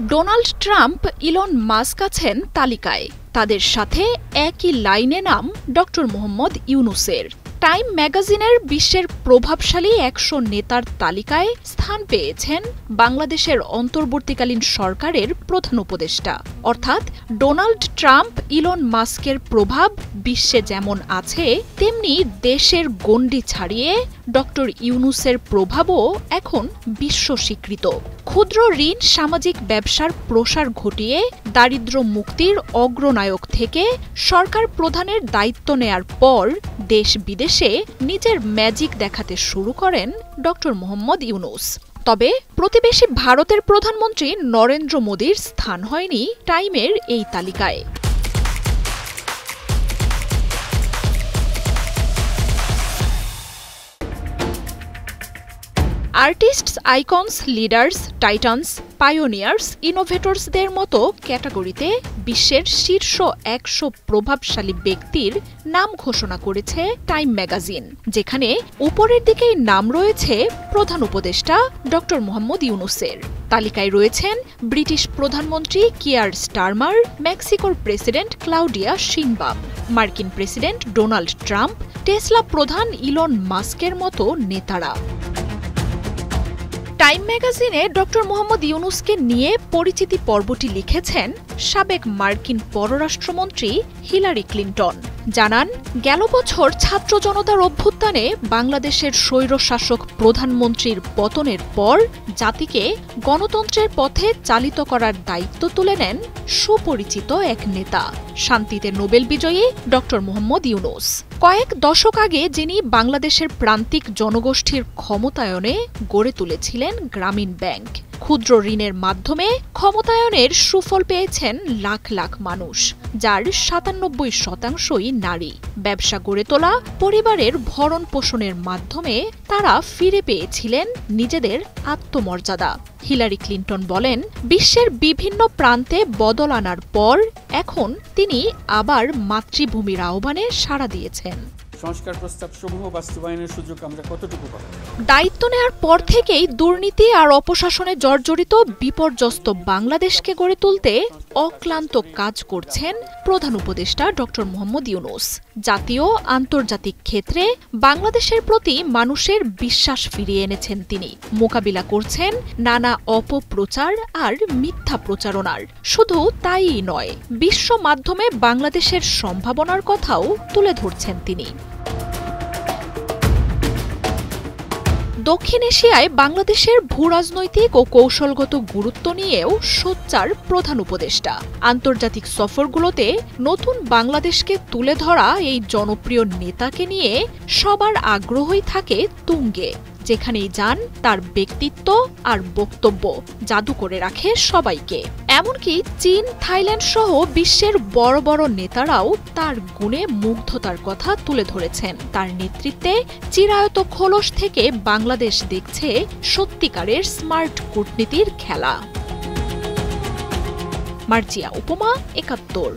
Donald Trump, Elon Musk আছেন তালিকায়। তাদের সাথে একই লাইনে নাম ডক্টর মোহাম্মদ ইউনুসের। টাইম ম্যাগাজিনের বিশ্বের প্রভাবশালী ১০০ নেতার তালিকায় স্থান পেয়েছেন বাংলাদেশের অন্তর্বর্তীকালীন সরকারের প্রধান উপদেষ্টা। অর্থাৎ ডোনাল্ড ট্রাম্প, ইলন মাস্কের প্রভাব বিশ্বে যেমন আছে, তেমনি দেশের গণ্ডি ছাড়িয়ে ডক্টর ইউনুসের প্রভাবও এখন বিশ্ব স্বীকৃত। ক্ষুদ্র ঋণ, সামাজিক ব্যবসার প্রসার ঘটিয়ে দারিদ্র্য মুক্তির অগ্রনায়ক থেকে সরকার প্রধানের দায়িত্ব নেয়ার পর দেশ বিদেশে নিজের ম্যাজিক দেখাতে শুরু করেন ডক্টর মোহাম্মদ ইউনুস। তবে প্রতিবেশী ভারতের প্রধানমন্ত্রী নরেন্দ্র মোদীর স্থান হয়নি টাইমের এই তালিকায়। Artists, icons, leaders, titans, pioneers, ইনোভেটরসদের মতো ক্যাটাগরিতে বিশ্বের শীর্ষ ১০০ প্রভাবশালী ব্যক্তির নাম ঘোষণা করেছে টাইম ম্যাগাজিন, যেখানে উপরের দিকেই নাম রয়েছে প্রধান উপদেষ্টা ডক্টর মোহাম্মদ ইউনুসের। তালিকায় রয়েছেন ব্রিটিশ প্রধানমন্ত্রী কিয়ার স্টারমার, মেক্সিকোর প্রেসিডেন্ট ক্লাউডিয়া শিনবাম, মার্কিন প্রেসিডেন্ট ডোনাল্ড ট্রাম্প, টেসলা প্রধান ইলন মাস্কের মতো নেতারা। টাইম ম্যাগাজিনে ডক্টর মোহাম্মদ ইউনুসকে নিয়ে পরিচিতি পর্বটি লিখেছেন সাবেক মার্কিন পররাষ্ট্রমন্ত্রী হিলারি ক্লিন্টন। জানান, গেল বছর ছাত্র জনতার অভ্যুত্থানে বাংলাদেশের স্বৈরশাসক প্রধানমন্ত্রীর পতনের পর জাতিকে গণতন্ত্রের পথে চালিত করার দায়িত্ব তুলে নেন সুপরিচিত এক নেতা, শান্তিতে নোবেল বিজয়ী ডক্টর মোহাম্মদ ইউনুস। কয়েক দশক আগে যিনি বাংলাদেশের প্রান্তিক জনগোষ্ঠীর ক্ষমতায়নে গড়ে তুলেছিলেন গ্রামীণ ব্যাংক, ক্ষুদ্র ঋণের মাধ্যমে ক্ষমতায়নের সুফল পেয়েছেন লাখ লাখ মানুষ, যার ৯৭% নারী। ব্যবসা গড়ে তোলা, পরিবারের ভরণ পোষণের মাধ্যমে তারা ফিরে পেয়েছিলেন নিজেদের আত্মমর্যাদা। হিলারি ক্লিন্টন বলেন, বিশ্বের বিভিন্ন প্রান্তে বদল আনার পর এখন তিনি আবার মাতৃভূমির আহ্বানে সাড়া দিয়েছেন। সংস্কার প্রস্তাবসমূহ বাস্তবায়নের সুযোগ আমরা কতটুকু পাব? দায়িত্ব নেওয়ার পর থেকেই দুর্নীতি আর অপশাসনে জর্জরিত বিপর্যস্ত বাংলাদেশকে গড়ে তুলতে অক্লান্ত কাজ করছেন প্রধান উপদেষ্টা ডক্টর মোহাম্মদ ইউনুস। জাতীয়, আন্তর্জাতিক ক্ষেত্রে বাংলাদেশের প্রতি মানুষের বিশ্বাস ফিরিয়ে এনেছেন তিনি। মোকাবিলা করছেন নানা অপপ্রচার আর মিথ্যা প্রচারণার। শুধু তাইই নয়, বিশ্ব মাধ্যমে বাংলাদেশের সম্ভাবনার কথাও তুলে ধরছেন তিনি। দক্ষিণ এশিয়ায় বাংলাদেশের ভূরাজনৈতিক ও কৌশলগত গুরুত্ব নিয়েও সোচ্চার প্রধান উপদেষ্টা। আন্তর্জাতিক সফরগুলোতে নতুন বাংলাদেশকে তুলে ধরা এই জনপ্রিয় নেতাকে নিয়ে সবার আগ্রহই থাকে তুঙ্গে। যেখানেই যান তার ব্যক্তিত্ব আর বক্তব্য জাদু করে রাখে সবাইকে। এমনকি চীন, থাইল্যান্ড সহ বিশ্বের বড় বড় নেতারাও তার গুণে মুগ্ধতার কথা তুলে ধরেছেন। তার নেতৃত্বে চিরায়ত খোলস থেকে বাংলাদেশ দেখছে সত্যিকারের স্মার্ট কূটনীতির খেলা। মার্জিয়া উপমা, ৭১।